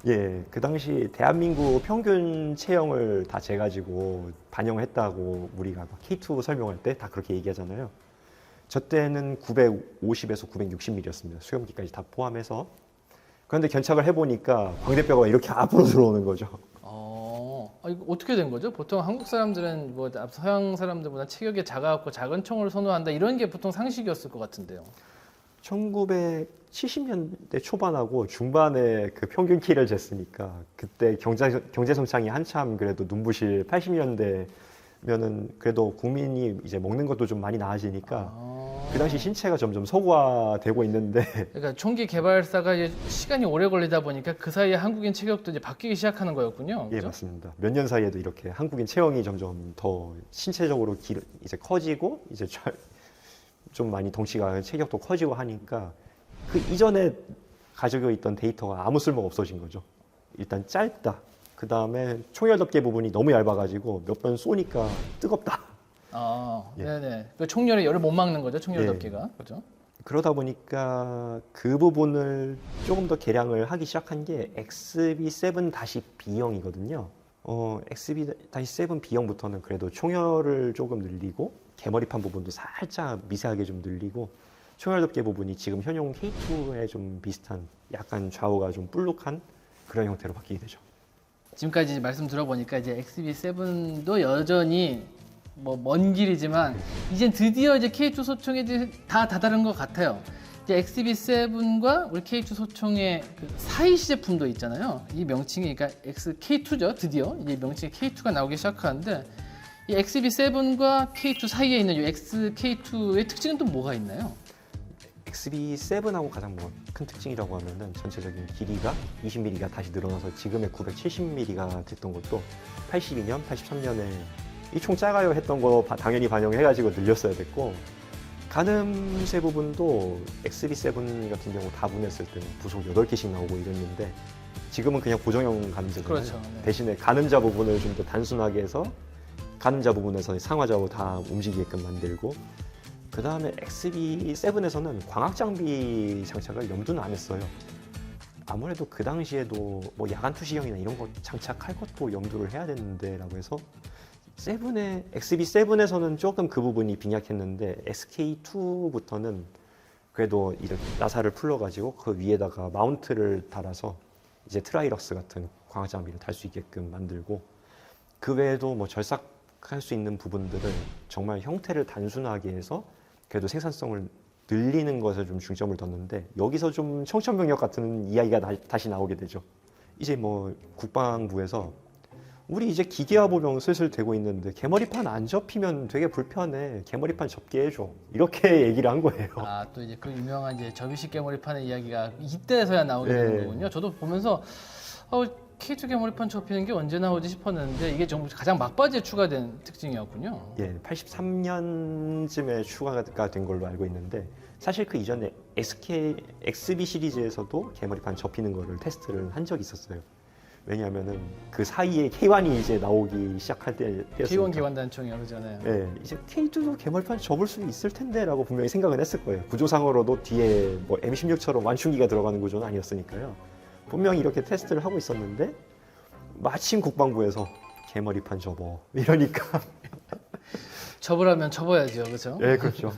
그 당시 대한민국 평균 체형을 다 재가지고 반영을 했다고 우리가 K2 설명할 때 다 그렇게 얘기하잖아요. 저 때는 950에서 960mm였습니다. 수염기까지 다 포함해서. 그런데 견착을 해보니까 광대뼈가 이렇게 앞으로 들어오는 거죠. 이거 어떻게 된 거죠? 보통 한국 사람들은 뭐 서양 사람들보다 체격이 작아갖고 작은 총을 선호한다 이런 게 보통 상식이었을 것 같은데요. 1970년대 초반하고 중반에 그 평균 키를 쟀으니까 그때 경제 성장이 한참 그래도 눈부실 80년대면은 그래도 국민이 이제 먹는 것도 좀 많이 나아지니까 그 당시 신체가 점점 서구화되고 있는데 그러니까 총기 개발사가 이제 시간이 오래 걸리다 보니까 그 사이에 한국인 체격도 이제 바뀌기 시작하는 거였군요. 예, 그죠? 맞습니다. 몇 년 사이에도 이렇게 한국인 체형이 점점 더 신체적으로 이제 커지고 이제 좀 많이 덩치가 체격도 커지고 하니까 그 이전에 가지고 있던 데이터가 아무 쓸모가 없어진 거죠. 일단 짧다. 그 다음에 총열 덮개 부분이 너무 얇아가지고 몇 번 쏘니까 뜨겁다. 아, 예. 네네. 그 총열에 열을 못 막는 거죠, 총열 예. 덮개가. 그죠? 그러다 보니까 그 부분을 조금 더 개량을 하기 시작한 게 XB7-B형이거든요. XB-7B형부터는 그래도 총열을 조금 늘리고 개머리판 부분도 살짝 미세하게 좀 늘리고 총열 덮개 부분이 지금 현용 K2에 좀 비슷한 약간 좌우가 좀 볼록한 그런 형태로 바뀌게 되죠. 지금까지 말씀 들어보니까 이제 XB7도 여전히 뭐 먼 길이지만 이젠 드디어 이제 K2 소총에 이제 다 다다른 것 같아요. 이제 XB7과 우리 K2 소총의 그 사이 시제품도 있잖아요. 이 명칭이 그러니까 XK2죠. 드디어 이제 명칭이 K2가 나오기 시작하는데 이 XB7과 K2 사이에 있는 이 XK2의 특징은 또 뭐가 있나요? XB7하고 가장 뭐 큰 특징이라고 하면은 전체적인 길이가 20mm가 다시 늘어나서 지금의 970mm가 됐던 것도 82년, 83년에 이 총 작아요 했던 거 당연히 반영해가지고 늘렸어야 됐고 가늠쇠 부분도 XB7 같은 경우 다분했을 때는 부속 8개씩 나오고 이랬는데 지금은 그냥 고정형 가늠쇠잖아요. 그렇죠. 네. 대신에 가늠자 부분을 좀 더 단순하게 해서 가늠자 부분에서 상하좌우 다 움직이게끔 만들고 그 다음에 XB7에서는 광학 장비 장착을 염두는 안 했어요. 아무래도 그 당시에도 뭐 야간 투시형이나 이런 거 장착할 것도 염두를 해야 되는데라고 해서 XB7에서는 조금 그 부분이 빈약했는데 SK2부터는 그래도 이렇게 나사를 풀러가지고 그 위에다가 마운트를 달아서 이제 트라이럭스 같은 광학 장비를 달 수 있게끔 만들고 그 외에도 뭐 절삭할 수 있는 부분들을 정말 형태를 단순하게 해서 그래도 생산성을 늘리는 것에 좀 중점을 뒀는데 여기서 좀 청천벽력 같은 이야기가 다시 나오게 되죠. 이제 뭐 국방부에서 우리 이제 기계화 보병 슬슬 되고 있는데 개머리판 안 접히면 되게 불편해. 개머리판 접게 해줘. 이렇게 얘기를 한 거예요. 아, 또 이제 그 유명한 이제 접이식 개머리판의 이야기가 이때서야 나오게 네. 되는 거군요. 저도 보면서 K2 개머리판 접히는 게 언제 나오지 싶었는데 이게 정말 가장 막바지에 추가된 특징이었군요. 예, 83년쯤에 추가가 된 걸로 알고 있는데 사실 그 이전에 XB 시리즈에서도 개머리판 접히는 거를 테스트를 한 적이 있었어요. 왜냐하면은 그 사이에 K1이 이제 나오기 시작할 때였으니까. K1 기관단총이요, 그잖아요. 예, 이제 K2도 개머리판 접을 수 있을 텐데라고 분명히 생각은 했을 거예요. 구조상으로도 뒤에 뭐 M16처럼 완충기가 들어가는 구조는 아니었으니까요. 분명히 이렇게 테스트를 하고 있었는데 마침 국방부에서 개머리판 접어 이러니까 접으라면 접어야죠, 그렇죠? 예, 그렇죠.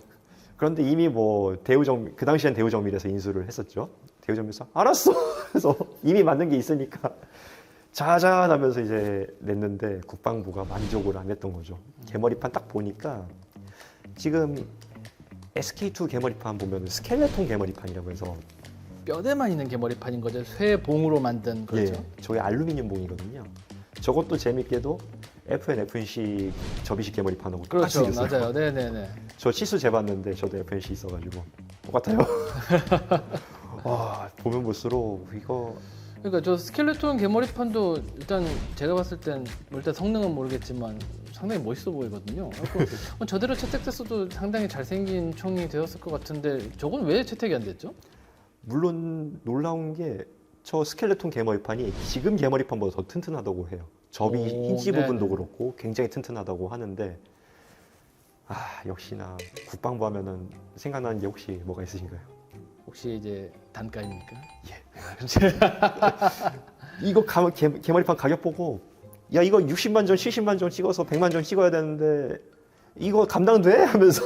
그런데 이미 뭐 그 당시엔 대우정밀에서 인수를 했었죠. 대우정밀에서 알았어. 그래서 이미 맞는 게 있으니까 자자하면서 이제 냈는데 국방부가 만족을 안 했던 거죠. 개머리판 딱 보니까 지금 SK2 개머리판 보면 스켈레톤 개머리판이라고 해서 뼈대만 있는 개머리판인 거죠. 쇠봉으로 만든 거죠. 예, 저게 알루미늄 봉이거든요. 저것도 재밌게도 FN, FNC 접이식 개머리판하고 똑같이 그렇죠, 생겼어요. 맞아요. 네네네. 저 치수 재봤는데 저도 FNC 있어가지고 똑같아요. 와, 보면 볼수록 이거 그러니까 저 스켈레톤 개머리판도 일단 제가 봤을 땐 일단 성능은 모르겠지만 상당히 멋있어 보이거든요. 그래서 저대로 채택됐어도 상당히 잘생긴 총이 되었을 것 같은데 저건 왜 채택이 안 됐죠? 물론 놀라운 게 저 스켈레톤 개머리판이 지금 개머리판보다 더 튼튼하다고 해요. 접이 오, 힌지 부분도 네네. 그렇고 굉장히 튼튼하다고 하는데 역시나 국방부 하면은 생각나는 게 혹시 뭐가 있으신가요? 혹시 이제 단가입니까? 이거 개머리판 가격 보고 야 이거 60만 전, 70만 전 찍어서 100만 전 찍어야 되는데 이거 감당돼? 하면서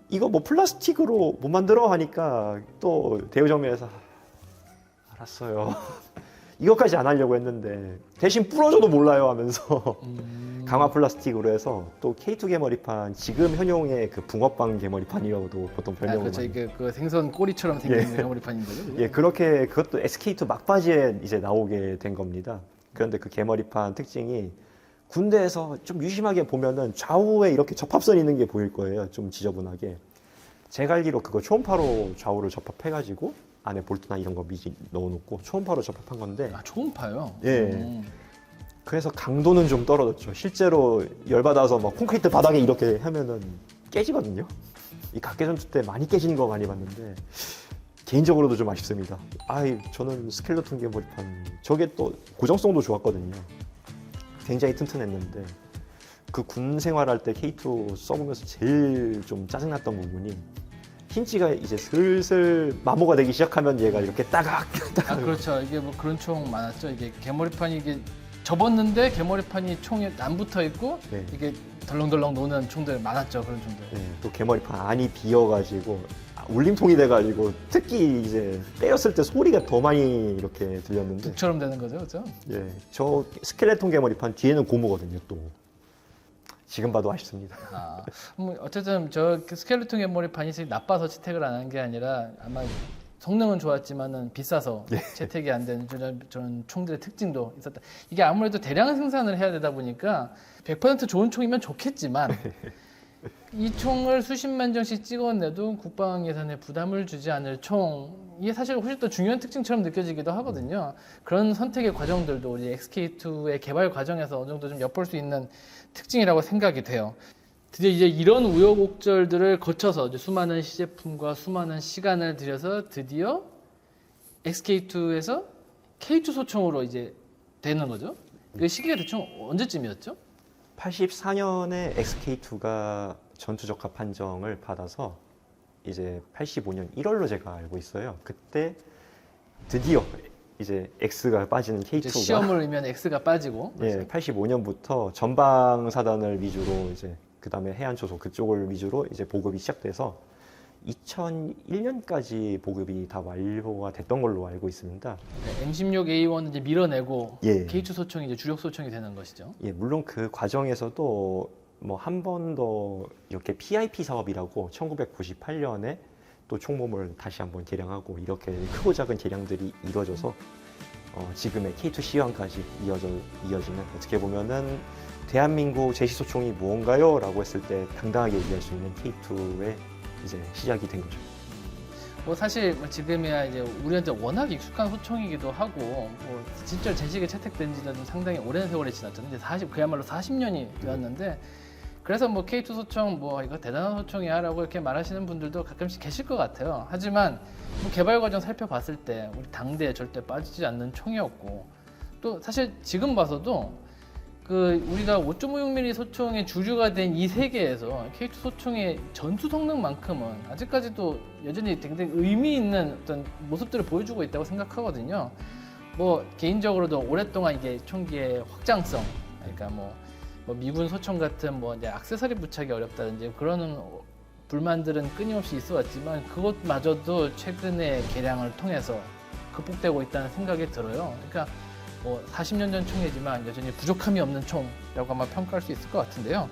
이거 뭐 플라스틱으로 못 만들어 하니까 또 대우정밀에서 알았어요. 이것까지 안 하려고 했는데 대신 부러져도 몰라요 하면서 강화 플라스틱으로 해서 또 K2 개머리판 지금 현용의 그 붕어빵 개머리판이라고도 보통 별명을 그렇죠. 많이 이게 그 생선 꼬리처럼 생긴 예. 개머리판인 거죠. 그죠? 예, 그렇게 그것도 SK2 막바지에 이제 나오게 된 겁니다. 그런데 그 개머리판 특징이 군대에서 좀 유심하게 보면은 좌우에 이렇게 접합선 있는 게 보일 거예요. 좀 지저분하게. 제가 알기로 그거 초음파로 좌우를 접합해가지고 안에 볼트나 이런 거 미리 넣어놓고 초음파로 접합한 건데 아, 초음파요? 예. 그래서 강도는 좀 떨어졌죠. 실제로 열받아서 막 콘크리트 바닥에 이렇게 하면은 깨지거든요. 이 각계전투 때 많이 깨지는 거 많이 봤는데 개인적으로도 좀 아쉽습니다. 저는 스켈레톤 개머리판 저게 또 고정성도 좋았거든요. 굉장히 튼튼했는데 그 군 생활할 때 K2 써보면서 제일 좀 짜증났던 부분이 힌지가 이제 슬슬 마모가 되기 시작하면 얘가 이렇게 따각 아, 그렇죠. 이게 뭐 그런 총 많았죠. 이게 개머리판이 이게 접었는데 개머리판이 총에 안 붙어 있고 네. 이게 덜렁덜렁 노는 총들 많았죠. 그런 총들. 네, 또 개머리판 안이 비어가지고 울림통이 돼가지고 특히 이제 때렸을 때 소리가 더 많이 이렇게 들렸는데 북처럼 되는 거죠, 그렇죠? 예, 저 스켈레톤 개머리판 뒤에는 고무거든요. 또 지금 봐도 아쉽습니다. 아, 뭐 어쨌든 저 스켈레톤 개머리판이 나빠서 채택을 안 한 게 아니라 아마 성능은 좋았지만은 비싸서 채택이 안 되는 저런 총들의 특징도 있었다. 이게 아무래도 대량 생산을 해야 되다 보니까 100% 좋은 총이면 좋겠지만 이 총을 수십만 정씩 찍어내도 국방 예산에 부담을 주지 않을 총, 이게 사실 훨씬 더 중요한 특징처럼 느껴지기도 하거든요. 그런 선택의 과정들도 우리 XK2의 개발 과정에서 어느 정도 좀 엿볼 수 있는 특징이라고 생각이 돼요. 드디어 이제 이런 우여곡절들을 거쳐서 이제 수많은 시제품과 수많은 시간을 들여서 드디어 XK2에서 K2 소총으로 이제 되는 거죠. 그 시기가 대충 언제쯤이었죠? 84년에 XK2가 전투적합 판정을 받아서 이제 85년 1월로 제가 알고 있어요. 그때 드디어 이제 X가 빠지는 이제 K2가 시험을 의미한 X가 빠지고 예, 85년부터 전방 사단을 위주로 이제 그다음에 해안 초소 그쪽을 위주로 이제 보급이 시작돼서 2001년까지 보급이 다 완료가 됐던 걸로 알고 있습니다. M16A1을 이제 밀어내고 예. K2 소총이 이제 주력 소총이 되는 것이죠. 예, 물론 그 과정에서도 뭐 한 번 더 이렇게 PIP 사업이라고 1998년에 또 총몸을 다시 한번 개량하고 이렇게 크고 작은 개량들이 이루어져서 지금의 K2 C1까지 이어지는 어떻게 보면은 대한민국 제시소총이 무언가요? 라고 했을 때 당당하게 얘기할 수 있는 K2의 이제 시작이 된 거죠. 뭐 사실 뭐 지금이야 이제 우리한테 워낙 익숙한 소총이기도 하고 뭐 진짜 제식에 채택된 지는 상당히 오랜 세월이 지났잖아요. 이제 그야말로 40년이 되었는데 그래서 뭐 K2 소총 뭐 이거 대단한 소총이야라고 이렇게 말하시는 분들도 가끔씩 계실 것 같아요. 하지만 뭐 개발 과정 살펴봤을 때 우리 당대에 절대 빠지지 않는 총이었고 또 사실 지금 봐서도 그 우리가 5.56mm 소총의 주류가 된 이 세계에서 K2 소총의 전투 성능만큼은 아직까지도 여전히 굉장히 의미 있는 어떤 모습들을 보여주고 있다고 생각하거든요. 뭐 개인적으로도 오랫동안 이게 총기의 확장성, 그러니까 뭐 미군 소총 같은 뭐 이제 액세서리 부착이 어렵다든지 그런 불만들은 끊임없이 있어왔지만 그것마저도 최근에 개량을 통해서 극복되고 있다는 생각이 들어요. 그러니까 뭐 40년 전 총이지만 여전히 부족함이 없는 총이라고 아마 평가할 수 있을 것 같은데요.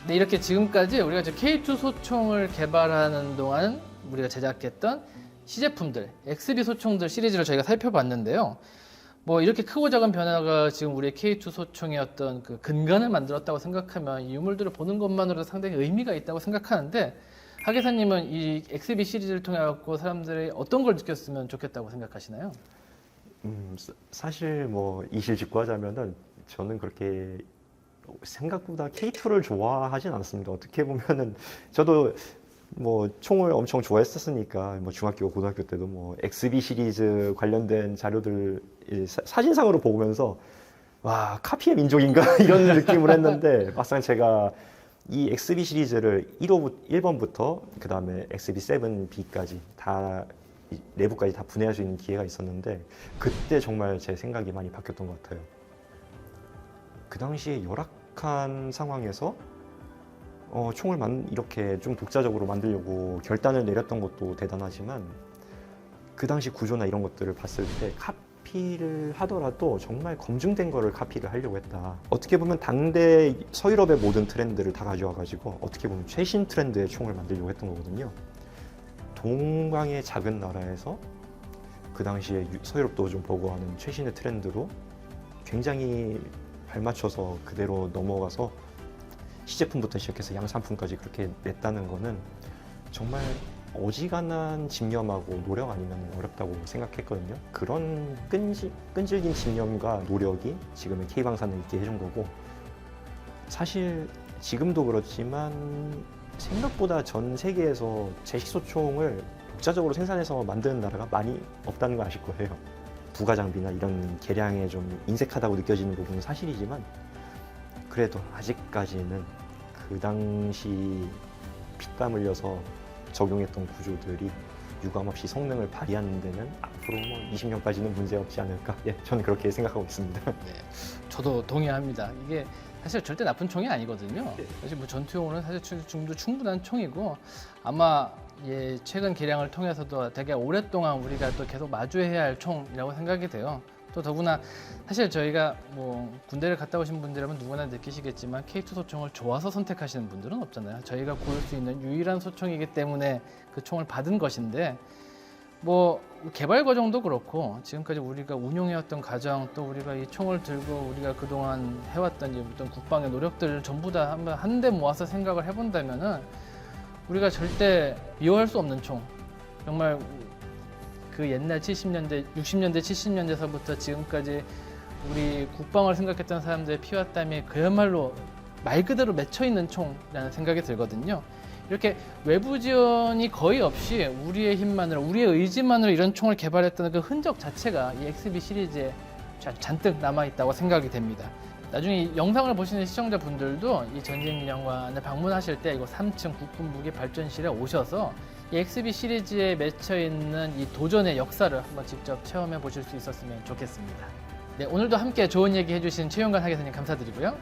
근데 이렇게 지금까지 우리가 K2 소총을 개발하는 동안 우리가 제작했던 시제품들, XB 소총들 시리즈를 저희가 살펴봤는데요. 뭐 이렇게 크고 작은 변화가 지금 우리의 K2 소총의 어떤 그 근간을 만들었다고 생각하면 이 유물들을 보는 것만으로도 상당히 의미가 있다고 생각하는데 하계사님은 이 XB 시리즈를 통해 갖고 사람들이 어떤 걸 느꼈으면 좋겠다고 생각하시나요? 사실 뭐 이실직고하자면은 저는 그렇게 생각보다 K2를 좋아하진 않습니다. 어떻게 보면은 저도 뭐 총을 엄청 좋아했었으니까 뭐 중학교 고등학교 때도 뭐 XB 시리즈 관련된 자료들 사진상으로 보면서 와 카피의 민족인가 이런 느낌을 했는데 막상 제가 이 XB 시리즈를 1번부터 그 다음에 XB7B까지 다 내부까지 다 분해할 수 있는 기회가 있었는데 그때 정말 제 생각이 많이 바뀌었던 것 같아요. 그 당시에 열악한 상황에서 총을 이렇게 좀 독자적으로 만들려고 결단을 내렸던 것도 대단하지만 그 당시 구조나 이런 것들을 봤을 때 카피를 하더라도 정말 검증된 거를 카피를 하려고 했다. 어떻게 보면 당대 서유럽의 모든 트렌드를 다 가져와가지고 어떻게 보면 최신 트렌드의 총을 만들려고 했던 거거든요. 동방의 작은 나라에서 그 당시에 서유럽도 좀 보고하는 최신의 트렌드로 굉장히 발맞춰서 그대로 넘어가서 시제품부터 시작해서 양산품까지 그렇게 냈다는 거는 정말 어지간한 집념하고 노력 아니면 어렵다고 생각했거든요. 그런 끈질긴 집념과 노력이 지금의 K방산을 있게 해준 거고, 사실 지금도 그렇지만 생각보다 전 세계에서 제식소총을 독자적으로 생산해서 만드는 나라가 많이 없다는 거 아실 거예요. 부가 장비나 이런 개량에 좀 인색하다고 느껴지는 부분은 사실이지만, 그래도 아직까지는 그 당시 피땀 흘려서 적용했던 구조들이 유감없이 성능을 발휘하는 데는 앞으로 뭐 20년까지는 문제 없지 않을까. 예, 저는 그렇게 생각하고 있습니다. 네, 저도 동의합니다. 이게 사실 절대 나쁜 총이 아니거든요. 사실 뭐 전투용으로는 사실 지금도 충분한 총이고, 아마 최근 개량을 통해서도 되게 오랫동안 우리가 또 계속 마주해야 할 총이라고 생각이 돼요. 또 더구나 사실 저희가 뭐 군대를 갔다 오신 분들이라면 누구나 느끼시겠지만 K2 소총을 좋아서 선택하시는 분들은 없잖아요. 저희가 고를 수 있는 유일한 소총이기 때문에 그 총을 받은 것인데, 뭐 개발 과정도 그렇고 지금까지 우리가 운용해왔던 과정, 또 우리가 이 총을 들고 우리가 그동안 해왔던 이 어떤 국방의 노력들을 전부 다 한데 모아서 생각을 해본다면은 우리가 절대 미워할 수 없는 총, 정말 그 옛날 70년대, 60년대, 70년대서부터 지금까지 우리 국방을 생각했던 사람들의 피와 땀이 그야말로 말 그대로 맺혀 있는 총이라는 생각이 들거든요. 이렇게 외부 지원이 거의 없이 우리의 힘만으로, 우리의 의지만으로 이런 총을 개발했다는 그 흔적 자체가 이 XB 시리즈에 잔뜩 남아있다고 생각이 됩니다. 나중에 이 영상을 보시는 시청자분들도 이 전쟁기념관을 방문하실 때 이거 3층 국군무기 발전실에 오셔서 이 XB 시리즈에 맺혀 있는 이 도전의 역사를 한번 직접 체험해 보실 수 있었으면 좋겠습니다. 네, 오늘도 함께 좋은 얘기 해주신 최용관 하계사님 감사드리고요.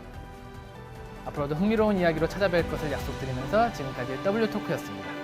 앞으로도 흥미로운 이야기로 찾아뵐 것을 약속드리면서 지금까지 W토크였습니다.